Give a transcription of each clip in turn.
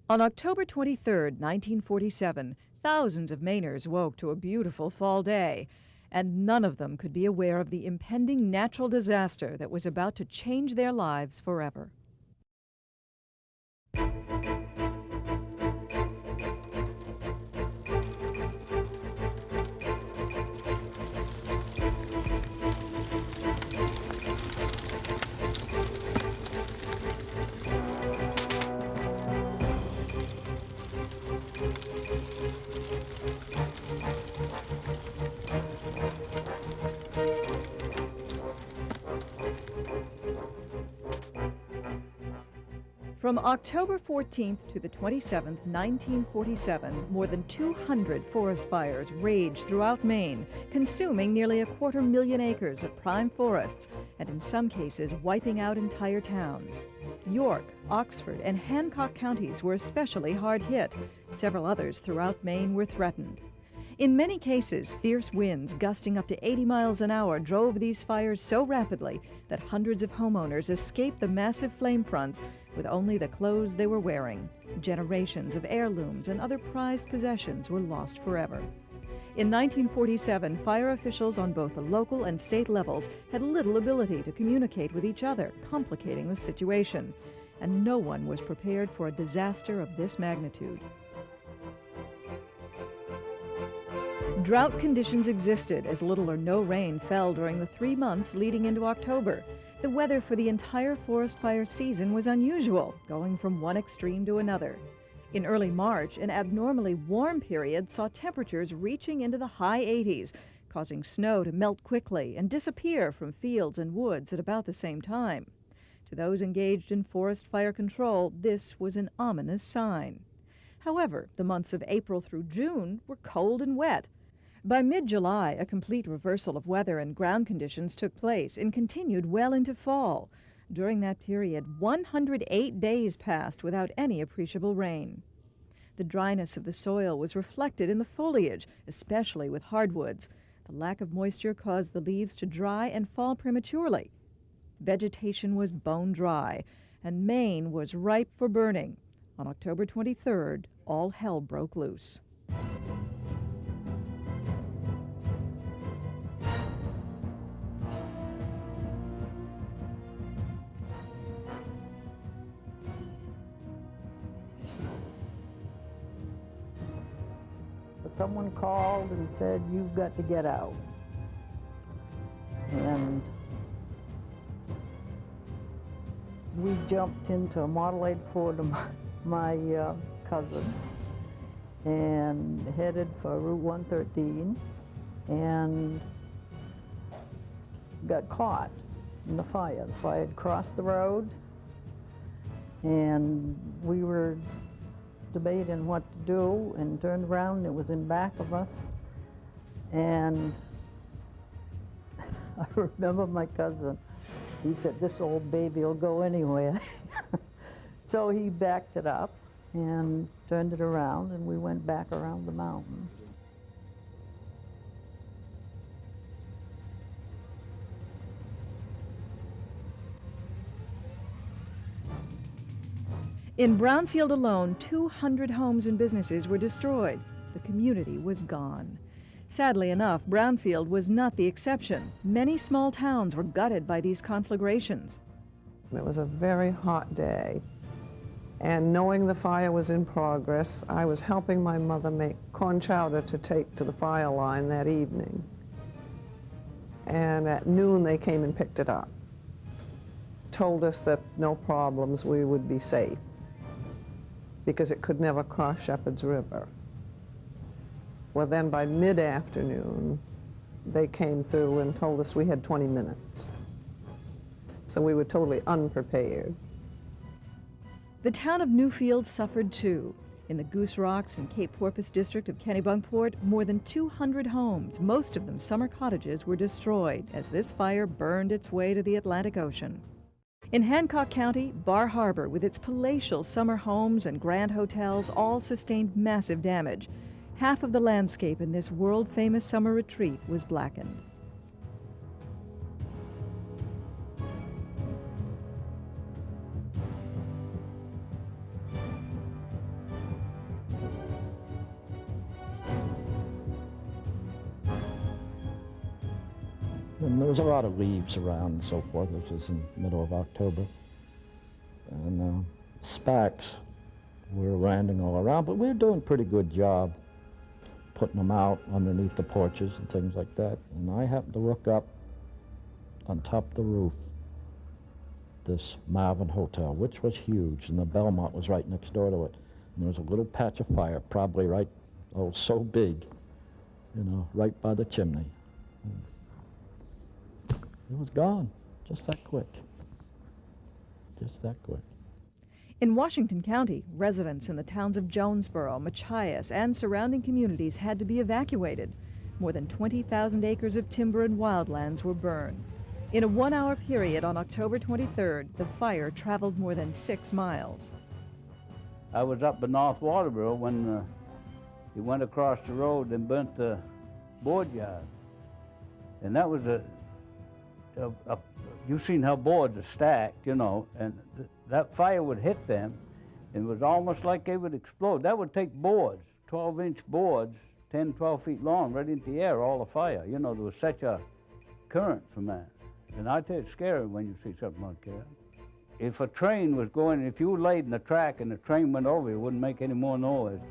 On October 23, 1947, thousands of Mainers woke to a beautiful fall day, and none of them could be aware of the impending natural disaster that was about to change their lives forever. From October 14th to the 27th, 1947, more than 200 forest fires raged throughout Maine, consuming nearly 250,000 acres of prime forests, and in some cases wiping out entire towns. York, Oxford, and Hancock counties were especially hard hit. Several others throughout Maine were threatened. In many cases, fierce winds gusting up to 80 miles an hour drove these fires so rapidly that hundreds of homeowners escaped the massive flame fronts with only the clothes they were wearing. Generations of heirlooms and other prized possessions were lost forever. In 1947, fire officials on both the local and state levels had little ability to communicate with each other, complicating the situation. And no one was prepared for a disaster of this magnitude. Drought conditions existed as little or no rain fell during the 3 months leading into October. The weather for the entire forest fire season was unusual, going from one extreme to another. In early March, an abnormally warm period saw temperatures reaching into the high 80s, causing snow to melt quickly and disappear from fields and woods at about the same time. To those engaged in forest fire control, this was an ominous sign. However, the months of April through June were cold and wet. By mid-July, a complete reversal of weather and ground conditions took place and continued well into fall. During that period, 108 days passed without any appreciable rain. The dryness of the soil was reflected in the foliage, especially with hardwoods. The lack of moisture caused the leaves to dry and fall prematurely. Vegetation was bone dry, and Maine was ripe for burning. On October 23rd, all hell broke loose. Someone called and said, "You've got to get out." And we jumped into a Model 8 Ford of my cousins and headed for Route 113 and got caught in the fire. The fire had crossed the road, and we were debating what to do, and turned around and it was in back of us. And I remember my cousin, he said, "This old baby will go anywhere." So he backed it up and turned it around, and we went back around the mountain. In Brownfield alone, 200 homes and businesses were destroyed. The community was gone. Sadly enough, Brownfield was not the exception. Many small towns were gutted by these conflagrations. It was a very hot day, and knowing the fire was in progress, I was helping my mother make corn chowder to take to the fire line that evening. And at noon, they came and picked it up, told us that no problems, we would be safe, because it could never cross Shepherd's River. Well, then by mid-afternoon, they came through and told us we had 20 minutes. So we were totally unprepared. The town of Newfield suffered too. In the Goose Rocks and Cape Porpoise district of Kennebunkport, more than 200 homes, most of them summer cottages, were destroyed as this fire burned its way to the Atlantic Ocean. In Hancock County, Bar Harbor, with its palatial summer homes and grand hotels, all sustained massive damage. Half of the landscape in this world-famous summer retreat was blackened. And there was a lot of leaves around and so forth. This was in the middle of October. And spacks were landing all around, but we were doing a pretty good job putting them out underneath the porches and things like that. And I happened to look up on top of the roof, this Marvin Hotel, which was huge, and the Belmont was right next door to it. And there was a little patch of fire, probably right, oh, so big, you know, right by the chimney. It was gone, just that quick. Just that quick. In Washington County, residents in the towns of Jonesboro, Machias, and surrounding communities had to be evacuated. More than 20,000 acres of timber and wildlands were burned. In a 1-hour period on October 23rd, the fire traveled more than 6 miles. I was up in North Waterboro when he went across the road and burnt the board yard. And that was you've seen how boards are stacked, you know, and that fire would hit them, and it was almost like they would explode. That would take boards, 12-inch boards, 10, 12 feet long, right into the air, all the fire. You know, there was such a current from that. And I tell you, it's scary when you see something like that. If a train was going, if you were laid in the track and the train went over, it wouldn't make any more noise.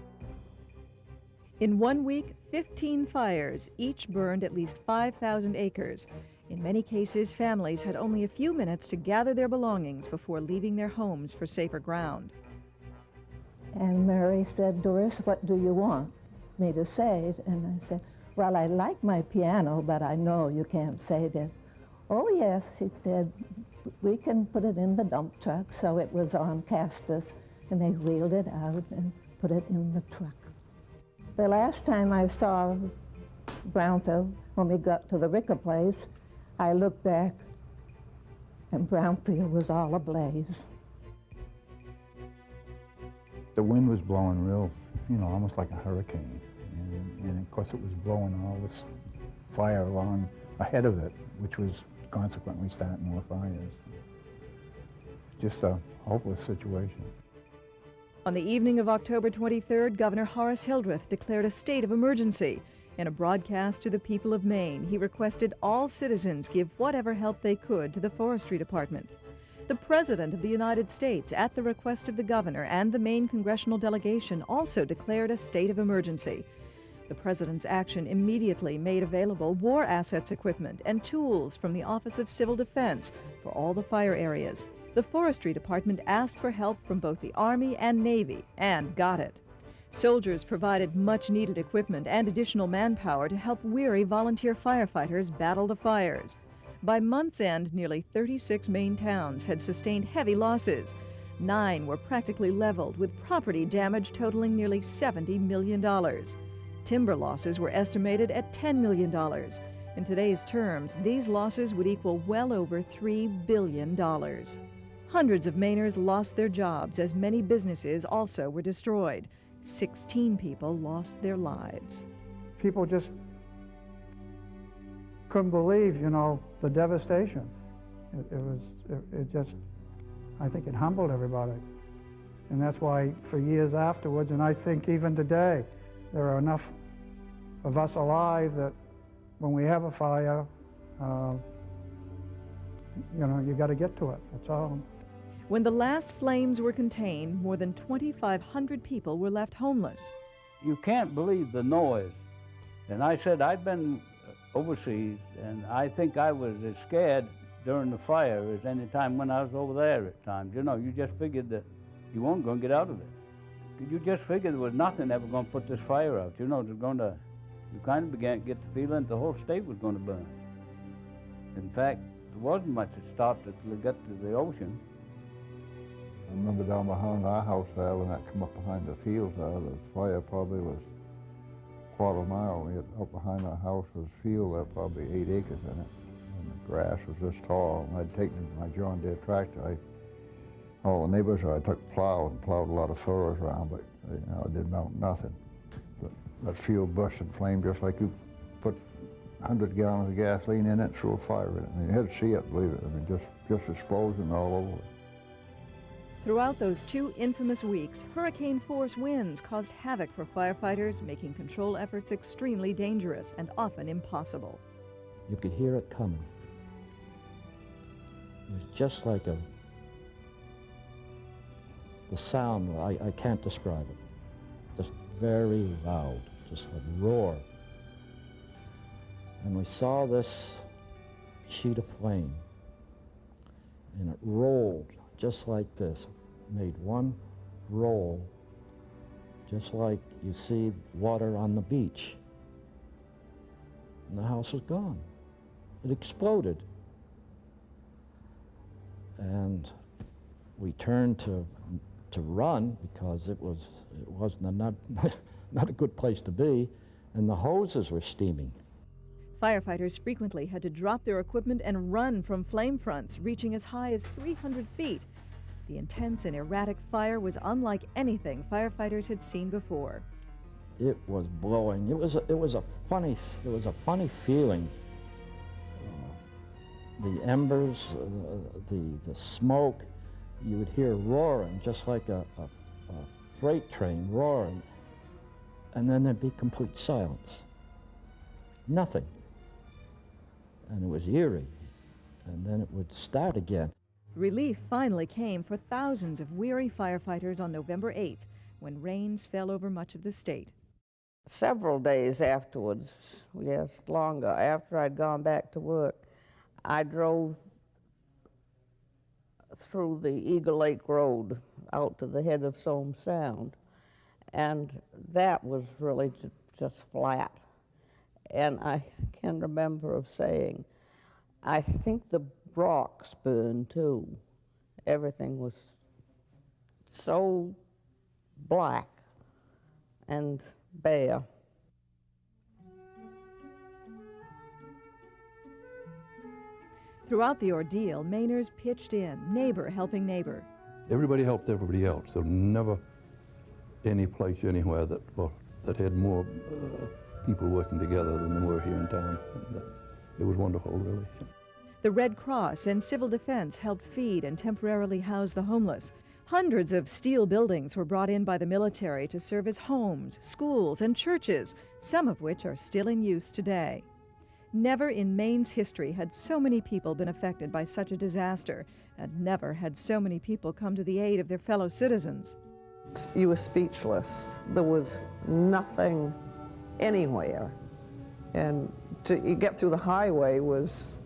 In 1 week, 15 fires, each burned at least 5,000 acres. In many cases, families had only a few minutes to gather their belongings before leaving their homes for safer ground. And Mary said, "Doris, what do you want me to save?" And I said, "Well, I like my piano, but I know you can't save it." "Oh, yes," she said, "we can put it in the dump truck." So it was on casters, and they wheeled it out and put it in the truck. The last time I saw Brownfield, when we got to the Ricker place, I looked back, and Brownfield was all ablaze. The wind was blowing real, you know, almost like a hurricane. And of course it was blowing all this fire along ahead of it, which was consequently starting more fires. Just a hopeless situation. On the evening of October 23rd, Governor Horace Hildreth declared a state of emergency. In a broadcast to the people of Maine, he requested all citizens give whatever help they could to the Forestry Department. The President of the United States, at the request of the governor and the Maine congressional delegation, also declared a state of emergency. The President's action immediately made available war assets equipment and tools from the Office of Civil Defense for all the fire areas. The Forestry Department asked for help from both the Army and Navy, and got it. Soldiers provided much-needed equipment and additional manpower to help weary volunteer firefighters battle the fires. By month's end, nearly 36 Maine towns had sustained heavy losses. 9 were practically leveled, with property damage totaling nearly $70 million. Timber losses were estimated at $10 million. In today's terms, these losses would equal well over $3 billion. Hundreds of Mainers lost their jobs, as many businesses also were destroyed. 16 people lost their lives. People just couldn't believe, you know, the devastation. It just, I think it humbled everybody. And that's why for years afterwards, and I think even today, there are enough of us alive that when we have a fire, you know, you got to get to it, that's all. When the last flames were contained, more than 2,500 people were left homeless. You can't believe the noise. And I said, I'd been overseas, and I think I was as scared during the fire as any time when I was over there at times. You know, you just figured that you weren't going to get out of it. You just figured there was nothing ever going to put this fire out. You know, you kind of began to get the feeling the whole state was going to burn. In fact, there wasn't much that stopped it till it got to the ocean. I remember down behind our house there, when that came up behind the fields there, the fire probably was a quarter mile. We had up behind our house was a field there, probably 8 acres in it. And the grass was this tall. And I'd taken my John Deere tractor. All the neighbors, I took plow and plowed a lot of furrows around, but you know, it didn't mount nothing. But that field burst in flame just like you put 100 gallons of gasoline in it, threw a fire in it. I mean, you had to see it, believe it. I mean, just explosion all over it. Throughout those 2 infamous weeks, hurricane-force winds caused havoc for firefighters, making control efforts extremely dangerous and often impossible. You could hear it coming. was just like the sound, I can't describe it. Just very loud, just a roar. And we saw this sheet of flame, and it rolled just like this, made one roll, just like you see water on the beach. And the house was gone. It exploded. And we turned to run because it wasn't not a good place to be, and the hoses were steaming. Firefighters frequently had to drop their equipment and run from flame fronts, reaching as high as 300 feet. The intense and erratic fire was unlike anything firefighters had seen before. It was blowing. It was a funny feeling. The embers, the smoke, you would hear roaring, just like a freight train roaring, and then there'd be complete silence. Nothing. And it was eerie, and then it would start again. Relief finally came for thousands of weary firefighters on November 8th, when rains fell over much of the state. Several days afterwards, yes, longer, after I'd gone back to work, I drove through the Eagle Lake Road out to the head of Somme Sound, and that was really just flat. And I can remember of saying, I think the rocks burned too. Everything was so black and bare. Throughout the ordeal, Mainers pitched in, neighbor helping neighbor. Everybody helped everybody else. There was never any place anywhere that had more people working together than there were here in town. And, it was wonderful, really. The Red Cross and Civil Defense helped feed and temporarily house the homeless. Hundreds of steel buildings were brought in by the military to serve as homes, schools, and churches, some of which are still in use today. Never in Maine's history had so many people been affected by such a disaster, and never had so many people come to the aid of their fellow citizens. You were speechless. There was nothing anywhere. And to get through the highway was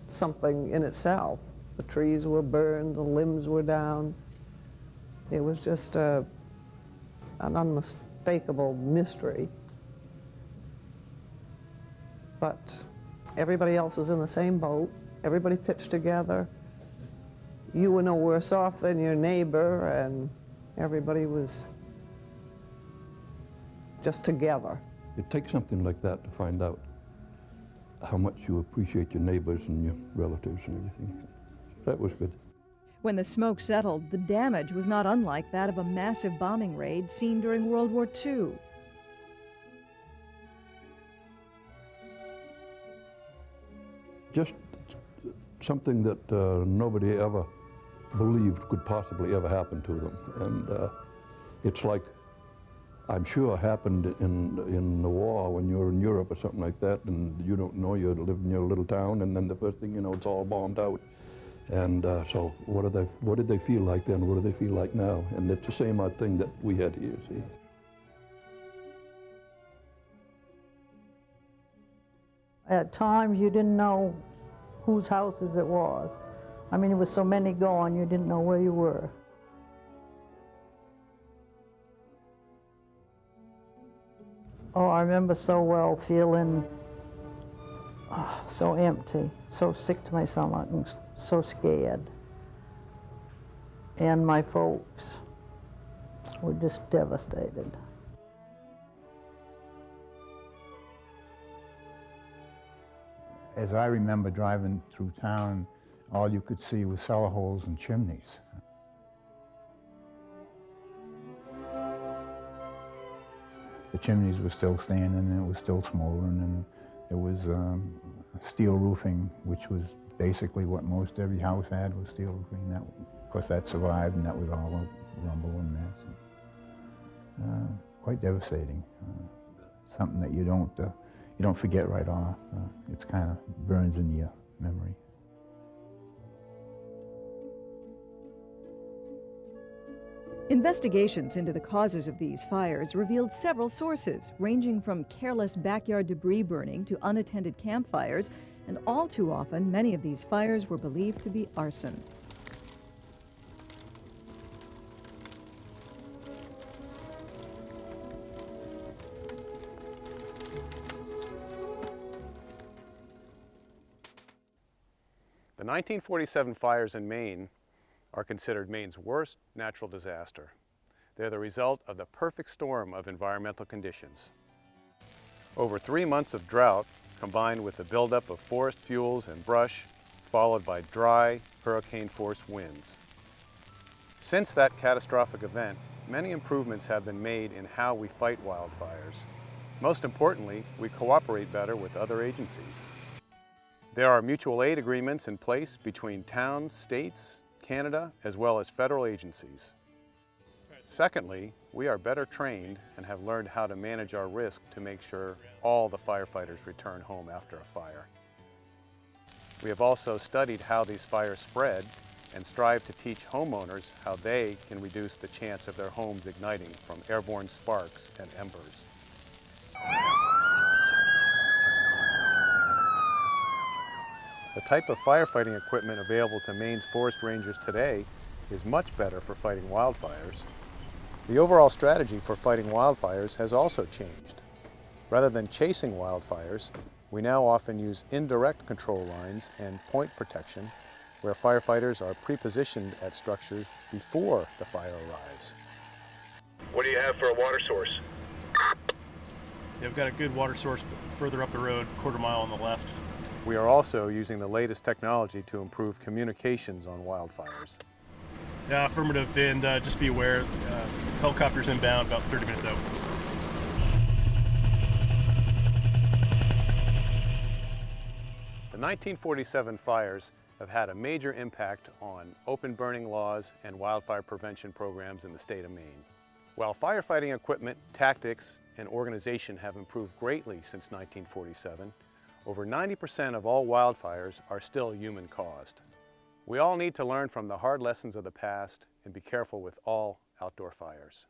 something in itself. The trees were burned, the limbs were down. It was just an unmistakable mystery. But everybody else was in the same boat. Everybody pitched together. You were no worse off than your neighbor, and everybody was just together. It takes something like that to find out how much you appreciate your neighbors and your relatives and everything. That was good. When the smoke settled, the damage was not unlike that of a massive bombing raid seen during World War II. Just something that nobody ever believed could possibly ever happen to them. And it's like, I'm sure happened in the war when you're in Europe or something like that, and you don't know, you live in your little town, and then the first thing you know, it's all bombed out. And so what did they feel like then? What do they feel like now? And it's the same odd thing that we had here, see. At times, you didn't know whose houses it was. I mean, there was so many gone, you didn't know where you were. Oh, I remember so well feeling so empty, so sick to my stomach, and so scared. And my folks were just devastated. As I remember driving through town, all you could see was cellar holes and chimneys. The chimneys were still standing and it was still smoldering, and there was steel roofing, which was basically what most every house had, was steel roofing. That, of course, that survived, and that was all a rumble and mess. And, quite devastating. Something that you don't forget right off. It's kind of burns in your memory. Investigations into the causes of these fires revealed several sources, ranging from careless backyard debris burning to unattended campfires, and all too often, many of these fires were believed to be arson. The 1947 fires in Maine are considered Maine's worst natural disaster. They're the result of the perfect storm of environmental conditions. Over 3 months of drought, combined with the buildup of forest fuels and brush, followed by dry, hurricane-force winds. Since that catastrophic event, many improvements have been made in how we fight wildfires. Most importantly, we cooperate better with other agencies. There are mutual aid agreements in place between towns, states, Canada, as well as federal agencies. Secondly, we are better trained and have learned how to manage our risk to make sure all the firefighters return home after a fire. We have also studied how these fires spread and strive to teach homeowners how they can reduce the chance of their homes igniting from airborne sparks and embers. The type of firefighting equipment available to Maine's forest rangers today is much better for fighting wildfires. The overall strategy for fighting wildfires has also changed. Rather than chasing wildfires, we now often use indirect control lines and point protection, where firefighters are pre-positioned at structures before the fire arrives. What do you have for a water source? Yeah, we've got a good water source further up the road, quarter mile on the left. We are also using the latest technology to improve communications on wildfires. Yeah, affirmative, and just be aware, helicopter's inbound about 30 minutes out. The 1947 fires have had a major impact on open burning laws and wildfire prevention programs in the state of Maine. While firefighting equipment, tactics, and organization have improved greatly since 1947, over 90% of all wildfires are still human-caused. We all need to learn from the hard lessons of the past and be careful with all outdoor fires.